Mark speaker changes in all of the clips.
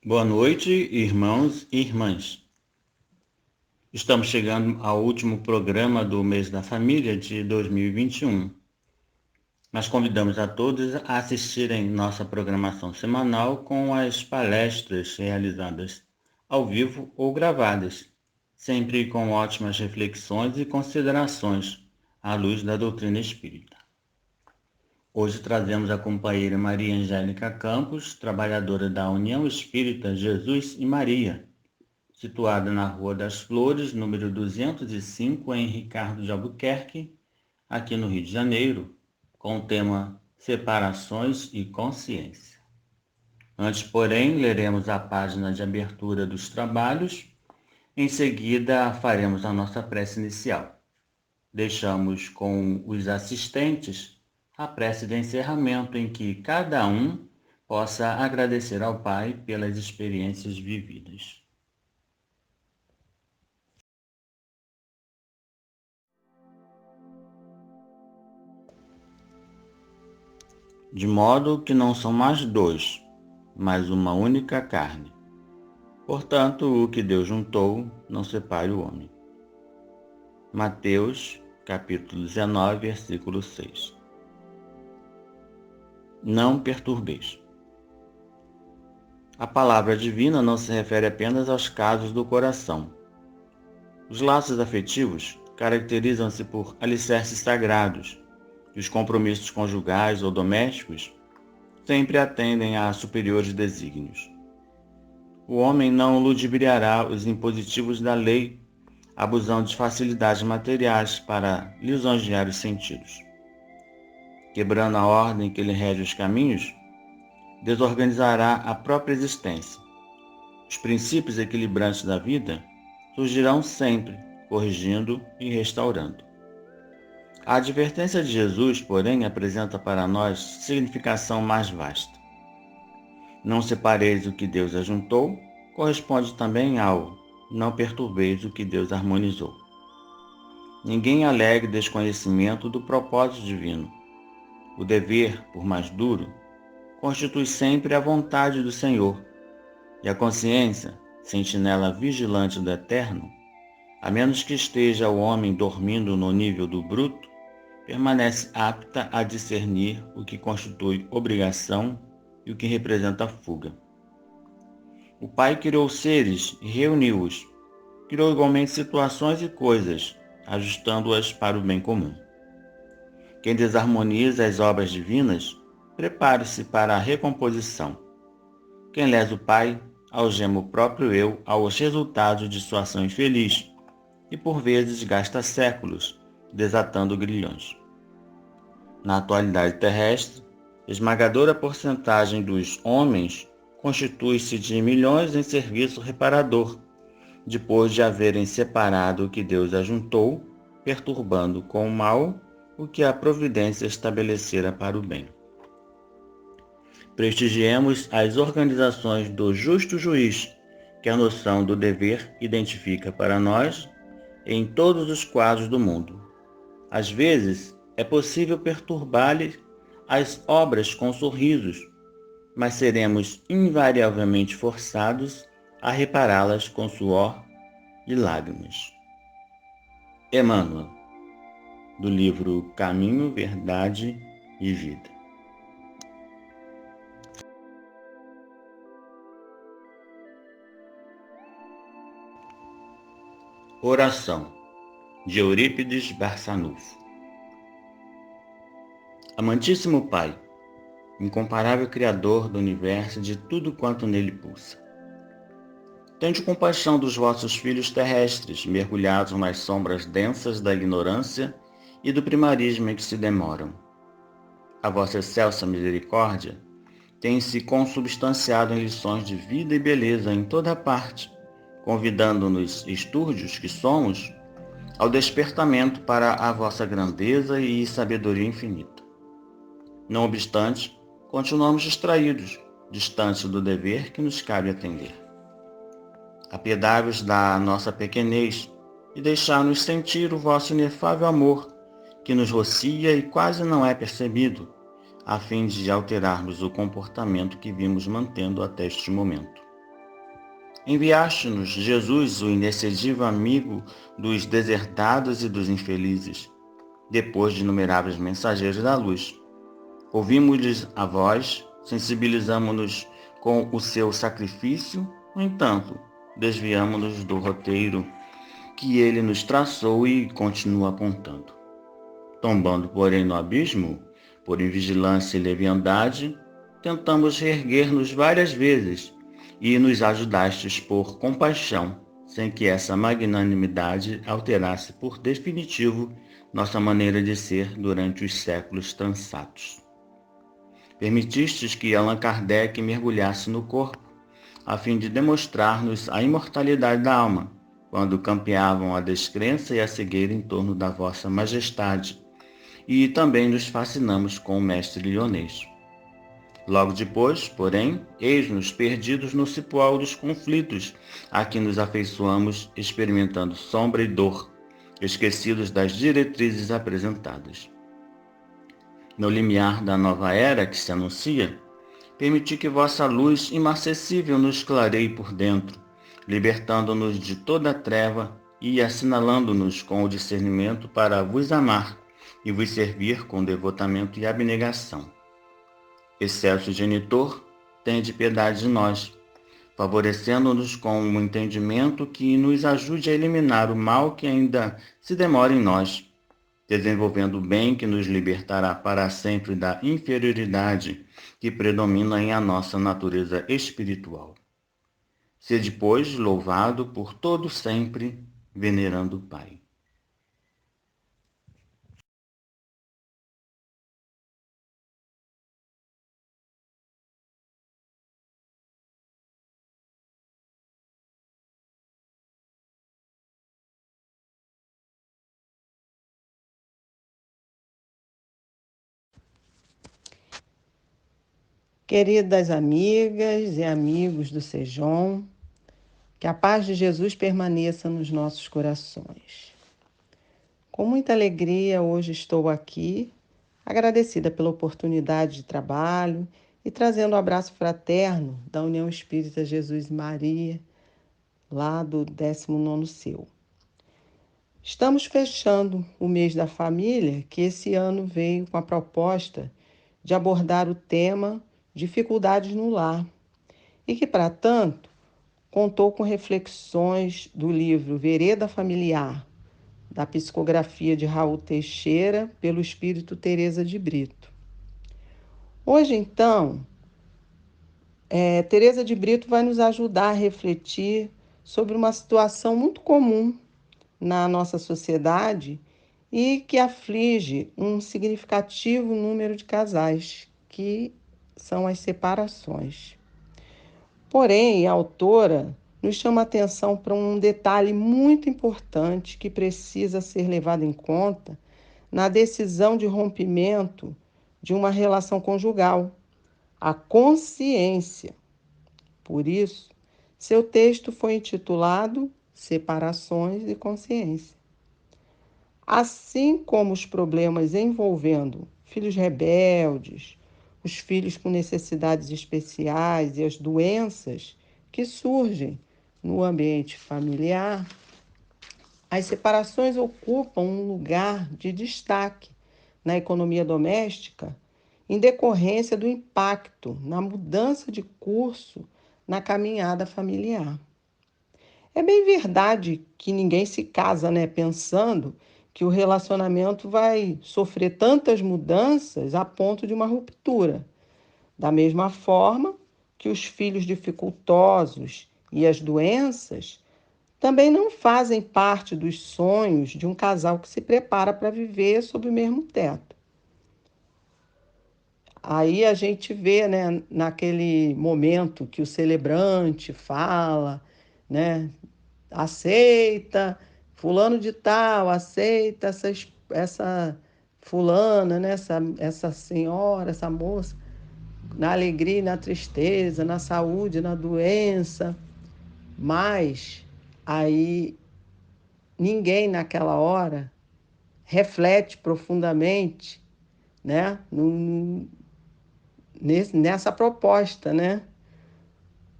Speaker 1: Boa noite, irmãos e irmãs. Estamos chegando ao último programa do mês da família de 2021. Nós convidamos a todos a assistirem nossa programação semanal com as palestras realizadas ao vivo ou gravadas, sempre com ótimas reflexões e considerações à luz da doutrina espírita. Hoje trazemos a companheira Maria Angélica Campos, trabalhadora da União Espírita Jesus e Maria, situada na Rua das Flores, número 205, em Ricardo de Albuquerque, aqui no Rio de Janeiro, com o tema Separações e Consciência. Antes, porém, leremos a página de abertura dos trabalhos. Em seguida, faremos a nossa prece inicial. Deixamos com os assistentes a prece de encerramento, em que cada um possa agradecer ao Pai pelas experiências vividas. De modo que não são mais dois, mas uma única carne. Portanto, o que Deus juntou, não separe o homem. Mateus, capítulo 19, versículo 6. Não perturbeis. A palavra divina não se refere apenas aos casos do coração. Os laços afetivos caracterizam-se por alicerces sagrados, e os compromissos conjugais ou domésticos sempre atendem a superiores desígnios. O homem não ludibriará os impositivos da lei, abusando de facilidades materiais para lisonjear os sentidos. Quebrando a ordem que lhe rege os caminhos, desorganizará a própria existência. Os princípios equilibrantes da vida surgirão sempre, corrigindo e restaurando. A advertência de Jesus, porém, apresenta para nós significação mais vasta. Não separeis o que Deus ajuntou, corresponde também ao não perturbeis o que Deus harmonizou. Ninguém alegue desconhecimento do propósito divino. O dever, por mais duro, constitui sempre a vontade do Senhor, e a consciência, sentinela vigilante do Eterno, a menos que esteja o homem dormindo no nível do bruto, permanece apta a discernir o que constitui obrigação e o que representa fuga. O Pai criou seres e reuniu-os. Criou igualmente situações e coisas, ajustando-as para o bem comum. Quem desarmoniza as obras divinas, prepare-se para a recomposição. Quem lesa o Pai, algema o próprio eu aos resultados de sua ação infeliz e por vezes gasta séculos desatando grilhões. Na atualidade terrestre, esmagadora porcentagem dos homens constitui-se de milhões em serviço reparador, depois de haverem separado o que Deus ajuntou, perturbando com o mal o que a providência estabelecera para o bem. Prestigiemos as organizações do justo juiz, que a noção do dever identifica para nós em todos os quadros do mundo. Às vezes, é possível perturbar-lhe as obras com sorrisos, mas seremos invariavelmente forçados a repará-las com suor e lágrimas. Emmanuel, do livro Caminho, Verdade e Vida. Oração, de Eurípides Barçanufo. Amantíssimo Pai, incomparável Criador do universo e de tudo quanto nele pulsa, tende compaixão dos vossos filhos terrestres, mergulhados nas sombras densas da ignorância e do primarismo em que se demoram. A vossa excelsa misericórdia tem se consubstanciado em lições de vida e beleza em toda parte, convidando-nos, estúrdios que somos, ao despertamento para a vossa grandeza e sabedoria infinita. Não obstante, continuamos distraídos, distantes do dever que nos cabe atender. Apiedai-vos da nossa pequenez e deixai-nos sentir o vosso inefável amor, que nos rocia e quase não é percebido, a fim de alterarmos o comportamento que vimos mantendo até este momento. Enviaste-nos, Jesus, o inexcedível amigo dos deserdados e dos infelizes, depois de inumeráveis mensageiros da luz. Ouvimos-lhes a voz, sensibilizamo-nos com o seu sacrifício, no entanto, desviamo-nos do roteiro que ele nos traçou e continua apontando. Tombando, porém, no abismo, por invigilância e leviandade, tentamos reerguer-nos várias vezes e nos ajudastes por compaixão, sem que essa magnanimidade alterasse por definitivo nossa maneira de ser durante os séculos transatos. Permitistes que Allan Kardec mergulhasse no corpo, a fim de demonstrar-nos a imortalidade da alma, quando campeavam a descrença e a cegueira em torno da vossa majestade, e também nos fascinamos com o mestre lionês. Logo depois, porém, eis-nos perdidos no cipoal dos conflitos, a que nos afeiçoamos, experimentando sombra e dor, esquecidos das diretrizes apresentadas. No limiar da nova era que se anuncia, permiti que vossa luz imarcessível nos clareie por dentro, libertando-nos de toda a treva e assinalando-nos com o discernimento para vos amar e vos servir com devotamento e abnegação. Excelso Genitor, tende piedade de nós, favorecendo-nos com um entendimento que nos ajude a eliminar o mal que ainda se demora em nós, desenvolvendo o bem que nos libertará para sempre da inferioridade que predomina em a nossa natureza espiritual. Sede, pois, louvado por todo sempre, venerando o Pai.
Speaker 2: Queridas amigas e amigos do Sejom, que a paz de Jesus permaneça nos nossos corações. Com muita alegria, hoje estou aqui, agradecida pela oportunidade de trabalho e trazendo um abraço fraterno da União Espírita Jesus e Maria, lá do 19º CEU. Estamos fechando o mês da família, que esse ano veio com a proposta de abordar o tema dificuldades no lar, e que, para tanto, contou com reflexões do livro Vereda Familiar, da psicografia de Raul Teixeira, pelo espírito Teresa de Brito. Hoje, então, Teresa de Brito vai nos ajudar a refletir sobre uma situação muito comum na nossa sociedade e que aflige um significativo número de casais, que são as separações. Porém, a autora nos chama a atenção para um detalhe muito importante que precisa ser levado em conta na decisão de rompimento de uma relação conjugal, a consciência. Por isso, seu texto foi intitulado Separações e Consciência. Assim como os problemas envolvendo filhos rebeldes, os filhos com necessidades especiais e as doenças que surgem no ambiente familiar, as separações ocupam um lugar de destaque na economia doméstica em decorrência do impacto na mudança de curso na caminhada familiar. É bem verdade que ninguém se casa, pensando que o relacionamento vai sofrer tantas mudanças a ponto de uma ruptura. Da mesma forma que os filhos dificultosos e as doenças também não fazem parte dos sonhos de um casal que se prepara para viver sob o mesmo teto. Aí a gente vê, naquele momento que o celebrante fala, aceita, fulano de tal, aceita essa fulana, essa senhora, essa moça, na alegria e na tristeza, na saúde, na doença. Mas aí ninguém naquela hora reflete profundamente, nessa proposta,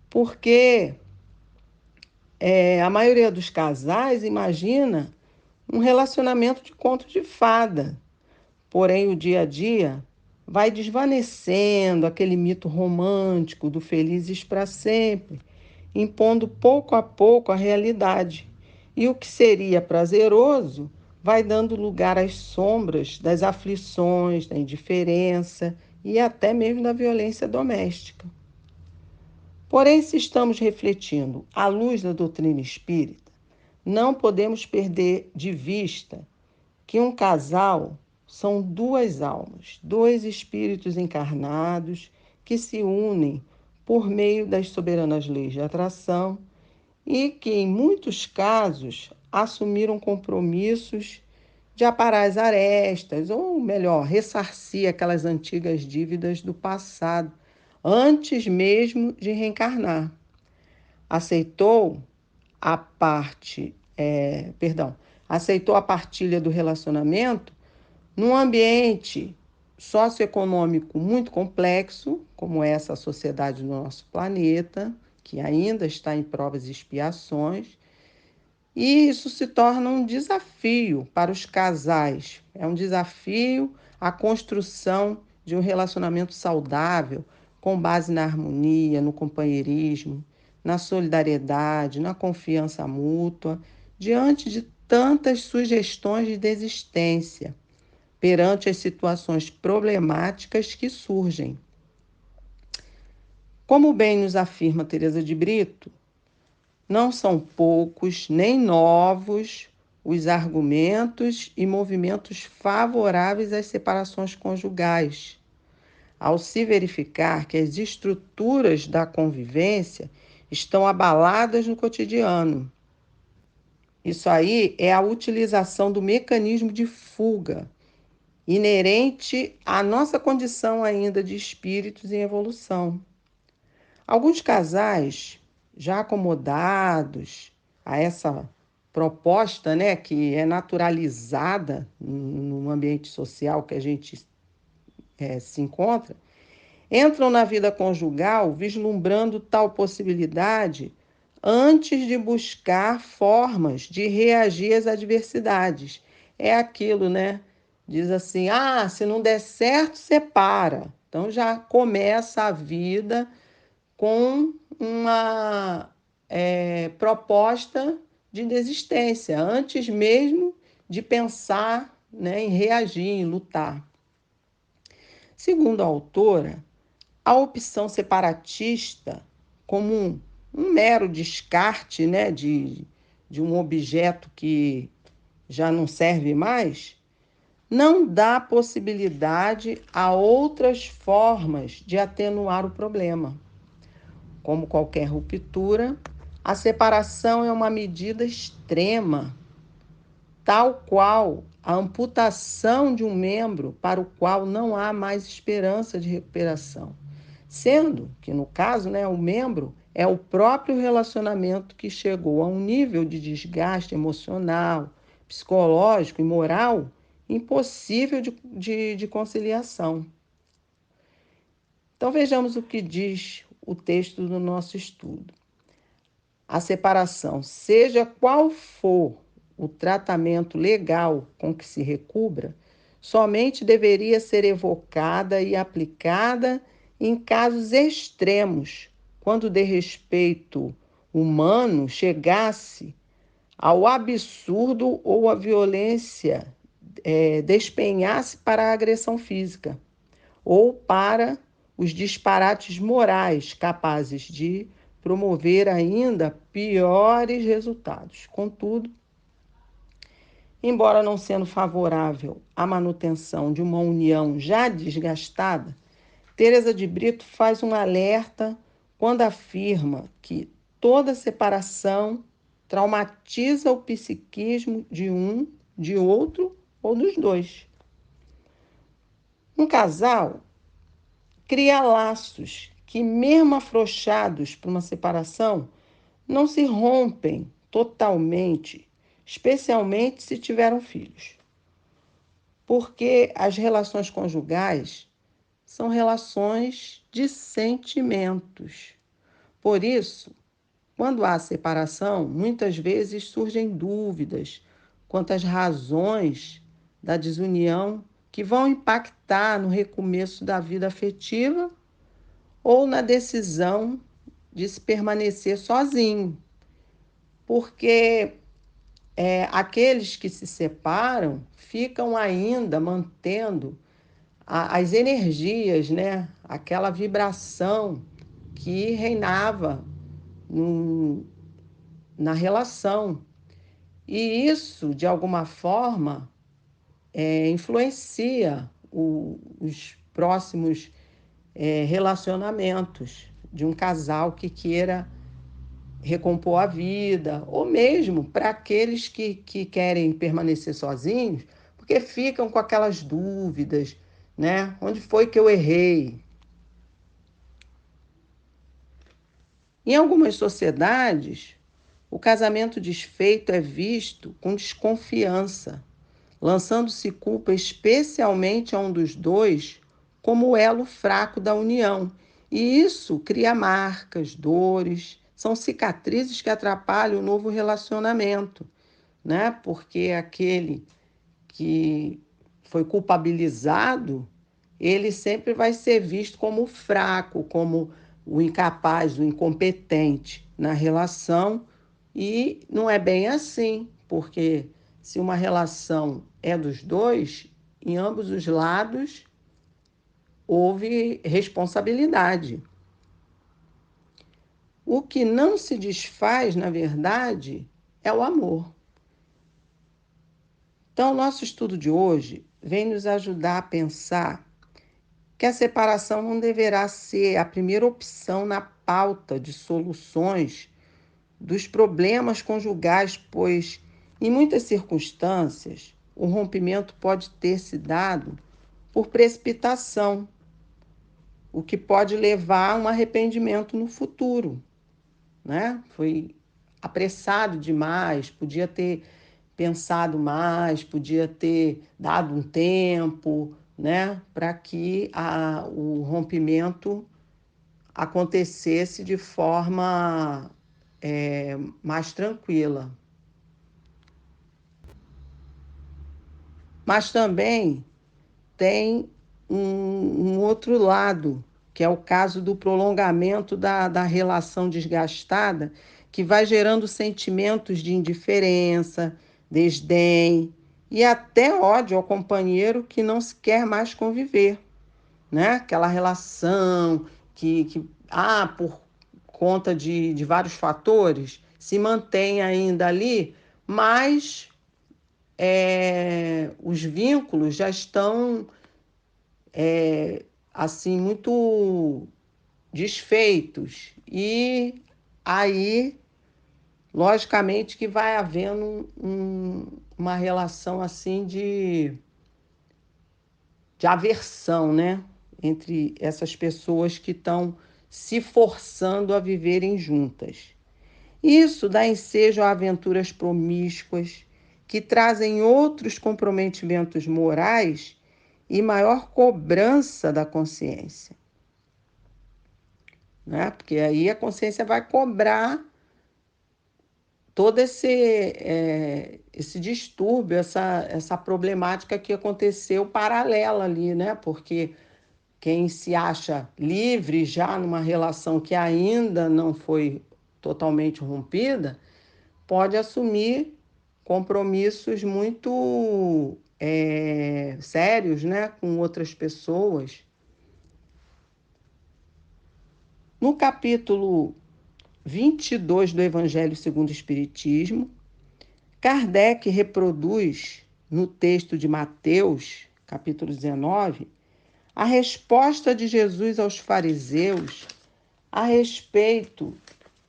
Speaker 2: Porque A maioria dos casais imagina um relacionamento de conto de fada. Porém, o dia a dia vai desvanecendo aquele mito romântico do felizes para sempre, impondo pouco a pouco a realidade. E o que seria prazeroso vai dando lugar às sombras das aflições, da indiferença e até mesmo da violência doméstica. Porém, se estamos refletindo à luz da doutrina espírita, não podemos perder de vista que um casal são duas almas, dois espíritos encarnados que se unem por meio das soberanas leis de atração e que, em muitos casos, assumiram compromissos de aparar as arestas, ou melhor, ressarcir aquelas antigas dívidas do passado, antes mesmo de reencarnar. Aceitou a parte, aceitou a partilha do relacionamento num ambiente socioeconômico muito complexo, como essa sociedade do nosso planeta, que ainda está em provas e expiações, e isso se torna um desafio para os casais. É um desafio a construção de um relacionamento saudável, com base na harmonia, no companheirismo, na solidariedade, na confiança mútua, diante de tantas sugestões de desistência, perante as situações problemáticas que surgem. Como bem nos afirma Teresa de Brito, não são poucos nem novos os argumentos e movimentos favoráveis às separações conjugais, ao se verificar que as estruturas da convivência estão abaladas no cotidiano. Isso aí é a utilização do mecanismo de fuga, inerente à nossa condição ainda de espíritos em evolução. Alguns casais já acomodados a essa proposta, né, que é naturalizada no ambiente social que a gente se encontra, entram na vida conjugal vislumbrando tal possibilidade antes de buscar formas de reagir às adversidades. É aquilo, né? Diz assim, se não der certo, separa. Então já começa a vida com uma proposta de desistência, antes mesmo de pensar, né, em reagir, em lutar. Segundo a autora, a opção separatista, como um mero descarte, né, de um objeto que já não serve mais, não dá possibilidade a outras formas de atenuar o problema. Como qualquer ruptura, a separação é uma medida extrema, tal qual a amputação de um membro para o qual não há mais esperança de recuperação. Sendo que, no caso, né, o membro é o próprio relacionamento que chegou a um nível de desgaste emocional, psicológico e moral impossível de conciliação. Então, vejamos o que diz o texto do nosso estudo. A separação, seja qual for o tratamento legal com que se recubra, somente deveria ser evocada e aplicada em casos extremos, quando o desrespeito humano chegasse ao absurdo ou a violência despenhasse para a agressão física ou para os disparates morais capazes de promover ainda piores resultados. Contudo, embora não sendo favorável à manutenção de uma união já desgastada, Teresa de Brito faz um alerta quando afirma que toda separação traumatiza o psiquismo de um, de outro ou dos dois. Um casal cria laços que, mesmo afrouxados por uma separação, não se rompem totalmente, especialmente se tiveram filhos. Porque as relações conjugais são relações de sentimentos. Por isso, Quando há separação, muitas vezes surgem dúvidas quanto às razões da desunião que vão impactar no recomeço da vida afetiva ou na decisão de se permanecer sozinho, porque aqueles que se separam ficam ainda mantendo as energias, né? Aquela vibração que reinava na relação. E isso, de alguma forma, influencia os próximos relacionamentos de um casal que queira recompor a vida, ou mesmo para aqueles que querem permanecer sozinhos, porque ficam com aquelas dúvidas, né? Onde foi que eu errei? Em algumas sociedades, o casamento desfeito é visto com desconfiança, lançando-se culpa especialmente a um dos dois como o elo fraco da união. E isso cria marcas, dores, são cicatrizes que atrapalham o novo relacionamento, né? Porque aquele que foi culpabilizado, ele sempre vai ser visto como fraco, como o incapaz, o incompetente na relação, e não é bem assim, porque se uma relação é dos dois, em ambos os lados houve responsabilidade. O que não se desfaz, na verdade, é o amor. Então, o nosso estudo de hoje vem nos ajudar a pensar que a separação não deverá ser a primeira opção na pauta de soluções dos problemas conjugais, pois, em muitas circunstâncias, o rompimento pode ter se dado por precipitação, o que pode levar a um arrependimento no futuro, né? Foi apressado demais, podia ter pensado mais, podia ter dado um tempo, né, para que o rompimento acontecesse de forma mais tranquila. Mas também tem um outro lado, que é o caso do prolongamento da relação desgastada, que vai gerando sentimentos de indiferença, desdém e até ódio ao companheiro que não se quer mais conviver, né? Aquela relação por conta de vários fatores, se mantém ainda ali, mas os vínculos já estão assim muito desfeitos e aí logicamente que vai havendo uma relação assim de aversão, né, entre essas pessoas que estão se forçando a viverem juntas. Isso dá ensejo a aventuras promíscuas que trazem outros comprometimentos morais e maior cobrança da consciência, né? Porque aí a consciência vai cobrar todo esse distúrbio, essa problemática que aconteceu paralela ali, né? Porque quem se acha livre já numa relação que ainda não foi totalmente rompida, pode assumir compromissos muito sérios, né, com outras pessoas. No capítulo 22 do Evangelho segundo o Espiritismo, Kardec reproduz no texto de Mateus, capítulo 19, a resposta de Jesus aos fariseus a respeito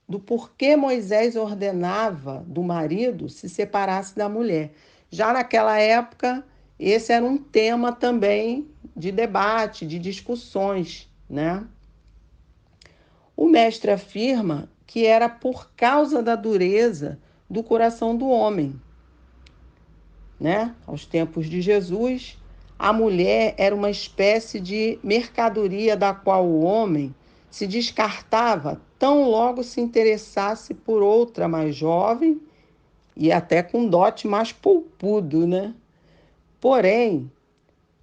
Speaker 2: do porquê Moisés ordenava do marido se separasse da mulher. Já naquela época, esse era um tema também de debate, de discussões, né? O mestre afirma que era por causa da dureza do coração do homem, né? Aos tempos de Jesus, a mulher era uma espécie de mercadoria da qual o homem se descartava tão logo se interessasse por outra mais jovem e até com dote mais polpudo, né? Porém,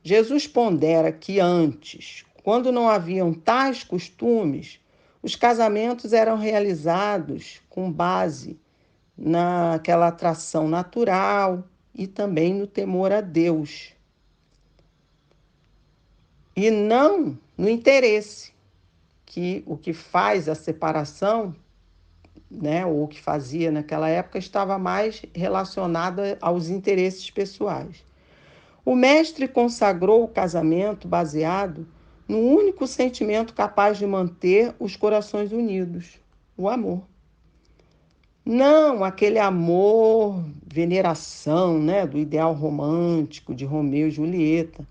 Speaker 2: Jesus pondera que antes, quando não haviam tais costumes, os casamentos eram realizados com base naquela atração natural e também no temor a Deus, e não no interesse, que o que faz a separação, né, ou o que fazia naquela época, estava mais relacionada aos interesses pessoais. O mestre consagrou o casamento baseado no único sentimento capaz de manter os corações unidos: o amor. Não aquele amor, veneração, né, do ideal romântico de Romeu e Julieta,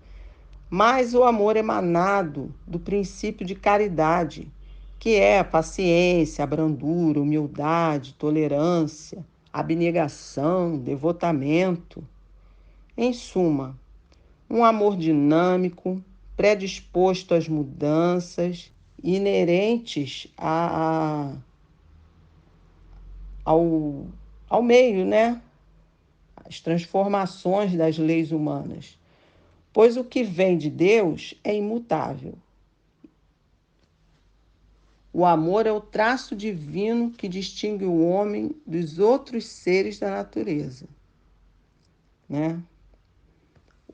Speaker 2: mas o amor emanado do princípio de caridade, que é a paciência, a brandura, humildade, tolerância, abnegação, devotamento. Em suma, um amor dinâmico, predisposto às mudanças inerentes ao, ao meio, né? As transformações das leis humanas. Pois o que vem de Deus é imutável. O amor é o traço divino que distingue o homem dos outros seres da natureza, né?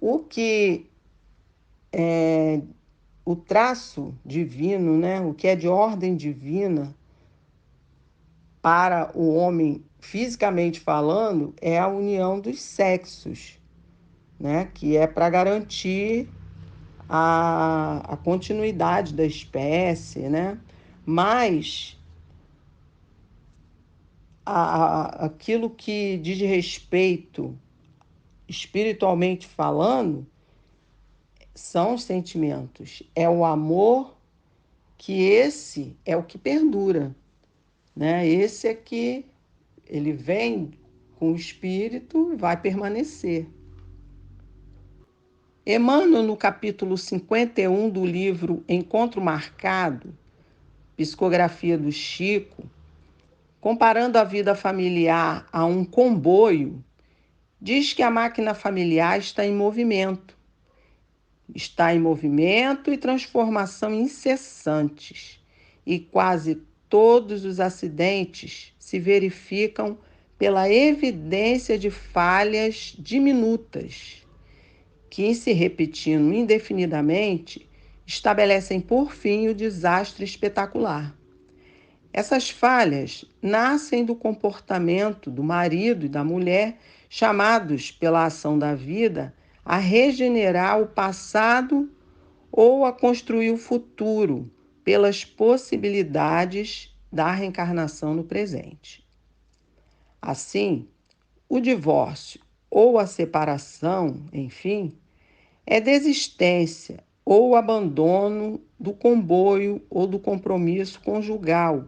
Speaker 2: O que é o traço divino, né? O que é de ordem divina para o homem, fisicamente falando, é a união dos sexos, né? Que é para garantir a continuidade da espécie, né? Mas aquilo que diz respeito, espiritualmente falando, são os sentimentos. É o amor, que esse é o que perdura, né? Esse é que ele vem com o espírito e vai permanecer. Emmanuel, no capítulo 51 do livro Encontro Marcado, Psicografia do Chico, comparando a vida familiar a um comboio, diz que a máquina familiar está em movimento. Está em movimento e transformação incessantes. E quase todos os acidentes se verificam pela evidência de falhas diminutas, que, se repetindo indefinidamente, estabelecem por fim o desastre espetacular. Essas falhas nascem do comportamento do marido e da mulher, chamados pela ação da vida a regenerar o passado ou a construir o futuro pelas possibilidades da reencarnação no presente. Assim, o divórcio ou a separação, enfim, é desistência ou abandono do comboio ou do compromisso conjugal,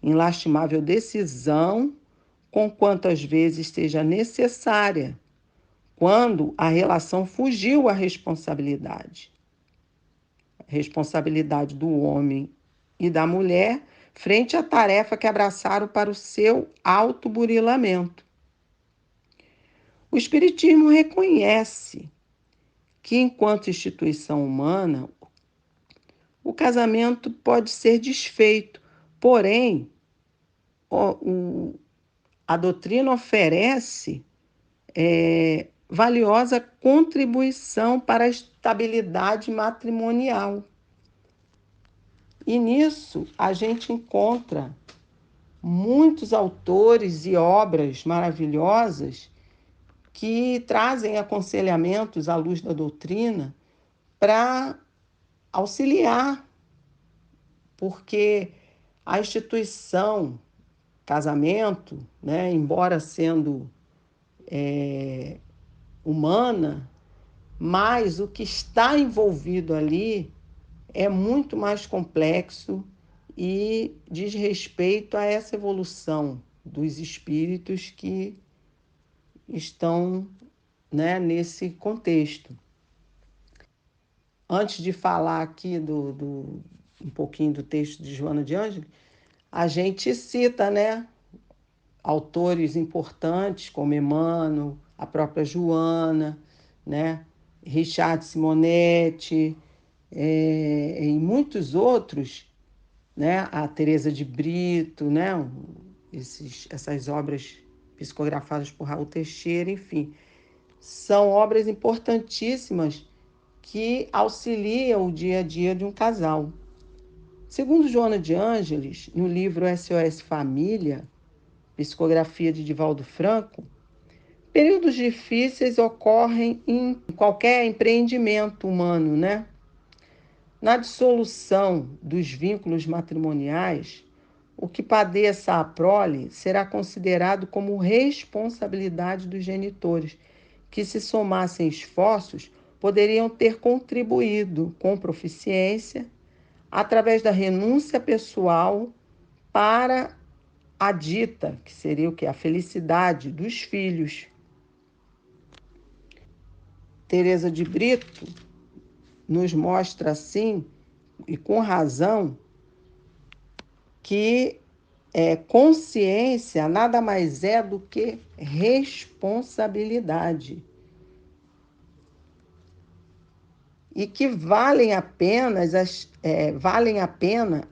Speaker 2: em lastimável decisão, com quantas vezes seja necessária, quando a relação fugiu à responsabilidade. A responsabilidade do homem e da mulher frente à tarefa que abraçaram para o seu autoburilamento. O Espiritismo reconhece que, enquanto instituição humana, o casamento pode ser desfeito, porém, a doutrina oferece valiosa contribuição para a estabilidade matrimonial. E nisso a gente encontra muitos autores e obras maravilhosas que trazem aconselhamentos à luz da doutrina para auxiliar, porque a instituição casamento, né, embora sendo humana, mas o que está envolvido ali é muito mais complexo e diz respeito a essa evolução dos espíritos que estão, né, nesse contexto. Antes de falar aqui um pouquinho do texto de Joana de Ângeles, a gente cita, né, autores importantes como Emmanuel, a própria Joana, né, Richard Simonetti, e muitos outros, né, a Teresa de Brito, né, essas obras psicografadas por Raul Teixeira, enfim, são obras importantíssimas que auxiliam o dia a dia de um casal. Segundo Joana de Ângeles, no livro SOS Família, psicografia de Divaldo Franco, períodos difíceis ocorrem em qualquer empreendimento humano, né? Na dissolução dos vínculos matrimoniais, o que padeça a prole será considerado como responsabilidade dos genitores, que, se somassem esforços, poderiam ter contribuído com proficiência, através da renúncia pessoal, para a dita, que seria o quê? A felicidade dos filhos. Teresa de Brito nos mostra, assim, e com razão, que consciência nada mais é do que responsabilidade. E que valem a pena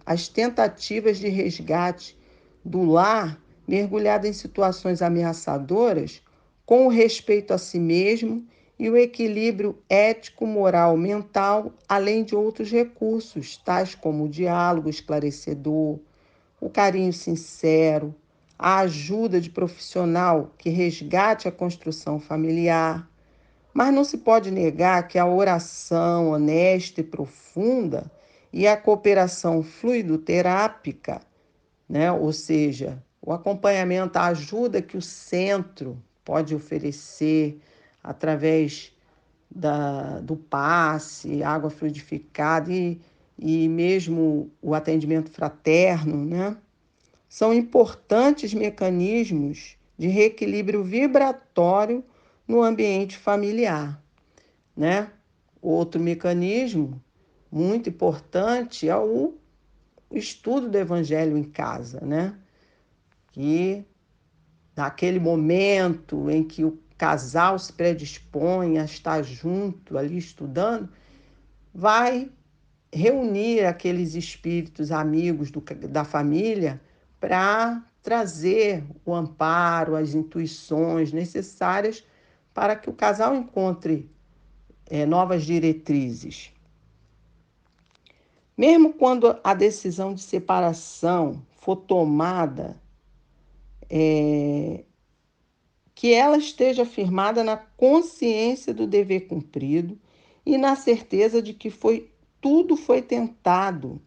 Speaker 2: as tentativas de resgate do lar mergulhado em situações ameaçadoras, com o respeito a si mesmo e o equilíbrio ético, moral, mental, além de outros recursos, tais como o diálogo esclarecedor, o carinho sincero, a ajuda de profissional que resgate a construção familiar. Mas não se pode negar que a oração honesta e profunda e a cooperação fluidoterápica, né, ou seja, o acompanhamento, a ajuda que o centro pode oferecer através do passe, água fluidificada e mesmo o atendimento fraterno, né, são importantes mecanismos de reequilíbrio vibratório no ambiente familiar, né? Outro mecanismo muito importante é o estudo do Evangelho em casa, né? Que naquele momento em que o casal se predispõe a estar junto ali estudando, vai reunir aqueles espíritos amigos da família para trazer o amparo, as intuições necessárias para que o casal encontre novas diretrizes. Mesmo quando a decisão de separação for tomada, que ela esteja firmada na consciência do dever cumprido e na certeza de que tudo foi tentado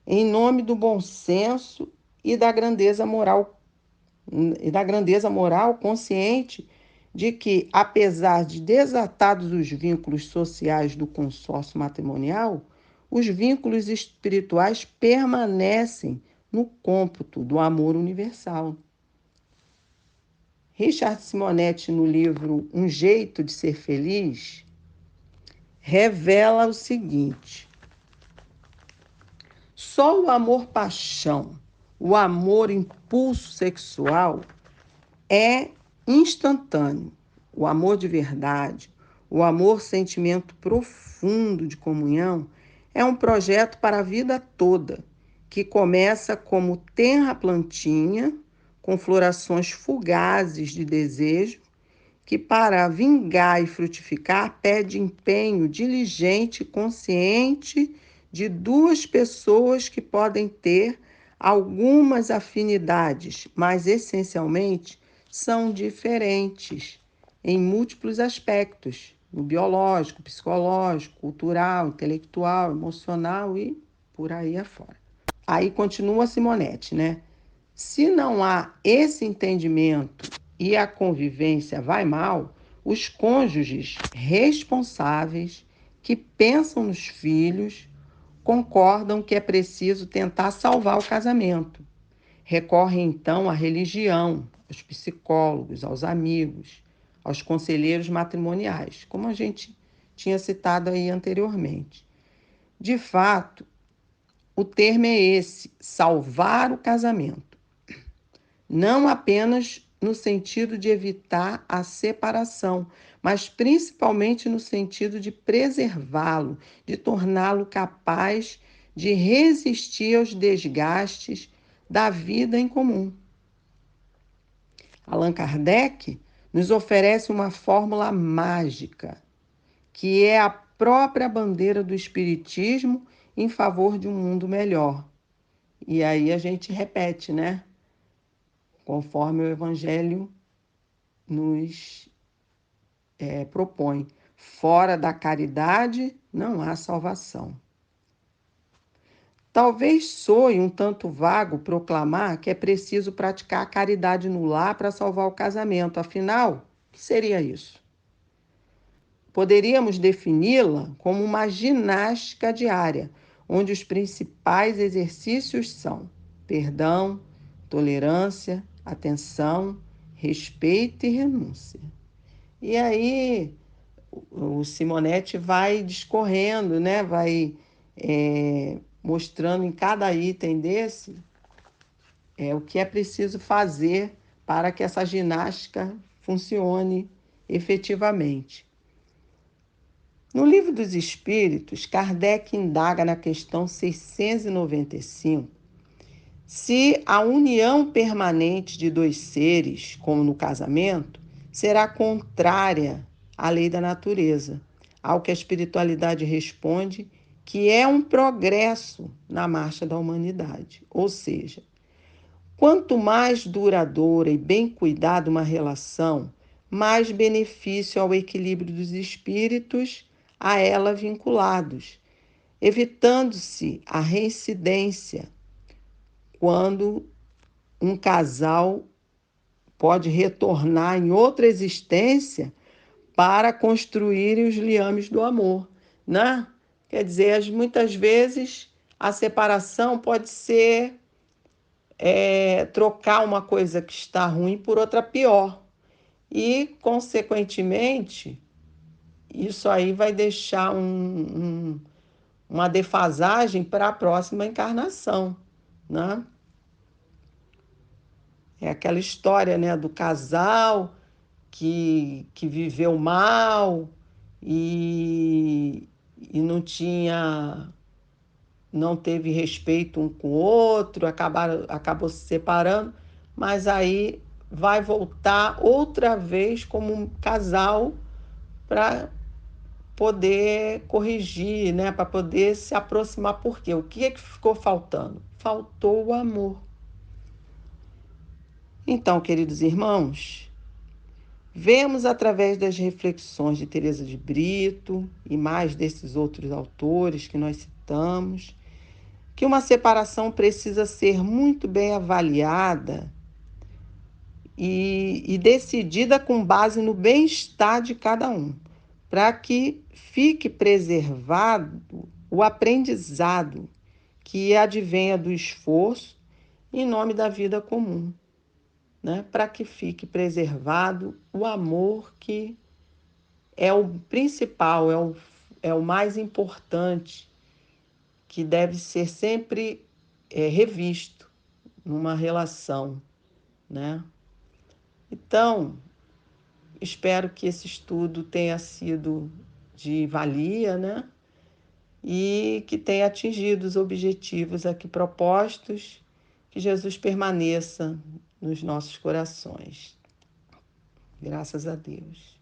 Speaker 2: em nome do bom senso e da grandeza moral consciente de que, apesar de desatados os vínculos sociais do consórcio matrimonial, os vínculos espirituais permanecem no cômputo do amor universal. Richard Simonetti, no livro Um Jeito de Ser Feliz, revela o seguinte: só o amor-paixão, o amor-impulso sexual é instantâneo. O amor de verdade, o amor-sentimento profundo de comunhão, é um projeto para a vida toda, que começa como tenra plantinha, com florações fugazes de desejo, que para vingar e frutificar pede empenho diligente e consciente de duas pessoas que podem ter algumas afinidades, mas essencialmente são diferentes em múltiplos aspectos, no biológico, psicológico, cultural, intelectual, emocional e por aí afora. Aí continua Simonetti, né? Se não há esse entendimento e a convivência vai mal, os cônjuges responsáveis que pensam nos filhos concordam que é preciso tentar salvar o casamento. Recorrem então à religião, aos psicólogos, aos amigos, aos conselheiros matrimoniais, como a gente tinha citado aí anteriormente. De fato, o termo é esse: salvar o casamento. Não apenas no sentido de evitar a separação, mas principalmente no sentido de preservá-lo, de torná-lo capaz de resistir aos desgastes da vida em comum. Allan Kardec nos oferece uma fórmula mágica, que é a própria bandeira do Espiritismo em favor de um mundo melhor. E aí a gente repete, né? Conforme o Evangelho nos propõe. Fora da caridade não há salvação. Talvez soe um tanto vago proclamar que é preciso praticar a caridade no lar para salvar o casamento. Afinal, o que seria isso? Poderíamos defini-la como uma ginástica diária, onde os principais exercícios são perdão, tolerância, atenção, respeito e renúncia. E aí o Simonetti vai discorrendo, né? Vai mostrando em cada item desse o que é preciso fazer para que essa ginástica funcione efetivamente. No Livro dos Espíritos, Kardec indaga na questão 695 se a união permanente de dois seres, como no casamento, será contrária à lei da natureza, ao que a espiritualidade responde que é um progresso na marcha da humanidade. Ou seja, quanto mais duradoura e bem cuidada uma relação, mais benefício ao equilíbrio dos espíritos a ela vinculados, evitando-se a reincidência quando um casal pode retornar em outra existência para construir os liames do amor, né? Quer dizer, muitas vezes a separação pode ser trocar uma coisa que está ruim por outra pior. E, consequentemente, isso aí vai deixar uma defasagem para a próxima encarnação, né? É aquela história, né, do casal que viveu mal e não teve respeito um com o outro, acabou se separando, mas aí vai voltar outra vez como um casal para poder corrigir, né? Para poder se aproximar. Por quê? O que é que ficou faltando? Faltou o amor. Então, queridos irmãos, vemos através das reflexões de Teresa de Brito e mais desses outros autores que nós citamos, que uma separação precisa ser muito bem avaliada e decidida com base no bem-estar de cada um, para que fique preservado o aprendizado que advenha do esforço em nome da vida comum, né? Para que fique preservado o amor, que é o principal, é o mais importante, que deve ser sempre revisto numa relação, né? Então, espero que esse estudo tenha sido de valia, né? E que tenha atingido os objetivos aqui propostos, que Jesus permaneça nos nossos corações. Graças a Deus.